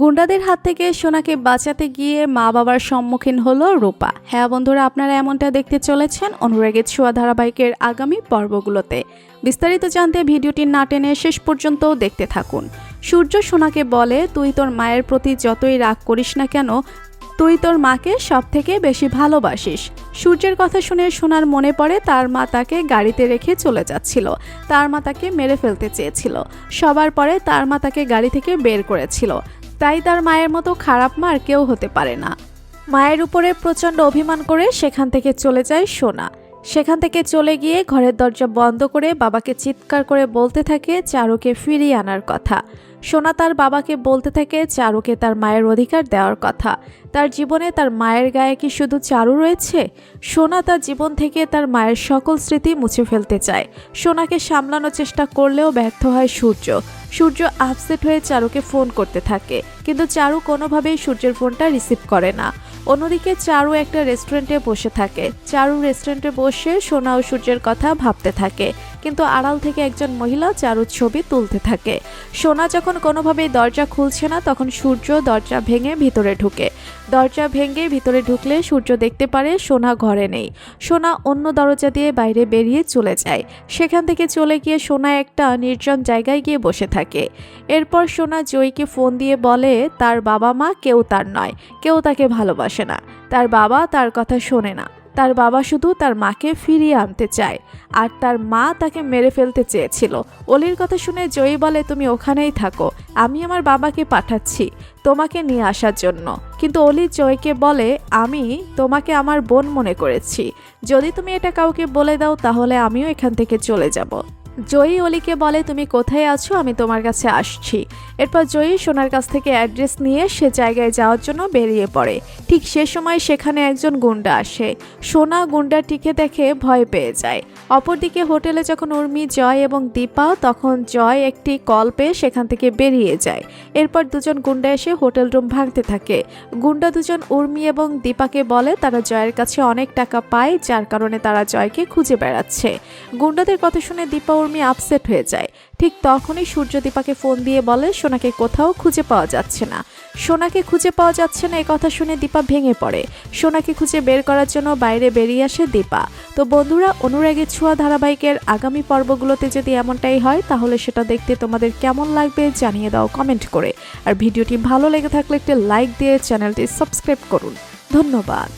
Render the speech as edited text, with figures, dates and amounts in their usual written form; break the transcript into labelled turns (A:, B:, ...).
A: গুন্ডাদের হাত থেকে সোনাকে বাঁচাতে গিয়ে মা বাবার সম্মুখীন হলো রূপা। হ্যাঁ বন্ধুরা, আপনারা এমনটা দেখতে চলেছেন অনুরাগের ছোঁয়া ধারাবাহিকের আগামী পর্বগুলোতে। বিস্তারিত জানতে ভিডিওটি না টেনে শেষ পর্যন্ত দেখতে থাকুন। সূর্য সোনাকে বলে, তুই তোর মায়ের প্রতি যতই রাগ করিস না কেন, তুই তোর মাকে সব থেকে বেশি ভালোবাসিস। সূর্যের কথা শুনে সোনার মনে পড়ে তার মা তাকে গাড়িতে রেখে চলে যাচ্ছিল। তার মা তাকে মেরে ফেলতে চেয়েছিল। সবার পরে তার মা তাকে গাড়ি থেকে বের করেছিল। তাই তার মায়ের মতো খারাপ মা আর কেউ হতে পারে না। মায়ের উপরে প্রচণ্ড অভিমান করে সেখান থেকে চলে যায় সোনা। সেখান থেকে চলে গিয়ে ঘরের দরজা বন্ধ করে বাবাকে চিৎকার করে বলতে থাকে চারুকে ফিরিয়ে আনার কথা। সোনা তার বাবাকে বলতে থাকে চারুকে তার মায়ের অধিকার দেওয়ার কথা। তার জীবনে তার মায়ের গায়ে কি শুধু চারু রয়েছে? সোনা তার জীবন থেকে তার মায়ের সকল স্মৃতি মুছে ফেলতে চায়। সোনাকে সামলানোর চেষ্টা করলেও ব্যর্থ হয় সূর্য। সূর্য আপসেট হয়ে চারুকে ফোন করতে থাকে, কিন্তু চারু কোনোভাবেই সূর্যের ফোনটা রিসিভ করে না। অন্যদিকে চারু একটা রেস্টুরেন্টে বসে থাকে। চারু রেস্টুরেন্টে বসে সোনা ও সূর্যের কথা ভাবতে থাকে, কিন্তু আড়াল থেকে একজন মহিলা চারুর ছবি তুলতে থাকে। সোনা যখন কোনোভাবেই দরজা খুলছে না, তখন সূর্য দরজা ভেঙে ভিতরে ঢুকে। দরজা ভেঙে ভিতরে ঢুকলে সূর্য দেখতে পারে সোনা ঘরে নেই। সোনা অন্য দরজা দিয়ে বাইরে বেরিয়ে চলে যায়। সেখান থেকে চলে গিয়ে সোনা একটা নির্জন জায়গায় গিয়ে বসে থাকে। এরপর সোনা জয়ীকে ফোন দিয়ে বলে তার বাবা মা কেউ তার নয়, কেউ তাকে ভালোবাসে না। তার বাবা তার কথা শোনে না। তার বাবা শুধু তার মাকে ফিরিয়ে আনতে চায়, আর তার মা তাকে মেরে ফেলতে চেয়েছিল। অলির কথা শুনে জয়ী বলে, তুমি ওখানেই থাকো, আমি আমার বাবাকে পাঠাচ্ছি তোমাকে নিয়ে আসার জন্য। কিন্তু অলি জয়কে বলে, আমি তোমাকে আমার বোন মনে করেছি, যদি তুমি এটা কাউকে বলে দাও তাহলে আমিও এখান থেকে চলে যাব। জয়ী অলিকে বলে, তুমি কোথায় আছো, আমি তোমার কাছে আসছি। এরপর জয়ী সোনার কাছ থেকে অ্যাড্রেস নিয়ে সে জায়গায় যাওয়ার জন্য বেরিয়ে পড়ে। ঠিক সে সময় সেখানে একজন গুন্ডা আসে। সোনা গুন্ডাটিকে দেখে ভয় পেয়ে যায়। অপরদিকে হোটেলে যখন উর্মি, জয় এবং দীপা, তখন জয় একটি কল পেয়ে সেখান থেকে বেরিয়ে যায়। এরপর দুজন গুন্ডা এসে হোটেল রুম ভাঙতে থাকে। গুন্ডা দুজন উর্মি এবং দীপাকে বলে তারা জয়ের কাছে অনেক টাকা পায়, যার কারণে তারা জয়কে খুঁজে বেড়াচ্ছে। গুন্ডাদের কথা শুনে দীপা উর্মি আপসেট হয়ে যায়। ঠিক তখনই সূর্য দীপাকে ফোন দিয়ে বলে সোনাকে কোথাও খুঁজে পাওয়া যাচ্ছে না। সোনাকে খুঁজে পাওয়া যাচ্ছে না, এই কথা শুনে দীপা ভেঙে পড়ে। সোনাকে খুঁজে বের করার জন্য বাইরে বেরিয়ে আসে দীপা। তো বন্ধুরা, অনুরাগের ছোঁয়া ধারাবাহিকের আগামী পর্বগুলোতে যদি এমনটাই হয়, তাহলে সেটা দেখতে তোমাদের কেমন লাগবে জানিয়ে দাও কমেন্ট করে। আর ভিডিওটি ভালো লেগে থাকলে একটি লাইক দিয়ে চ্যানেলটি সাবস্ক্রাইব করুন। ধন্যবাদ।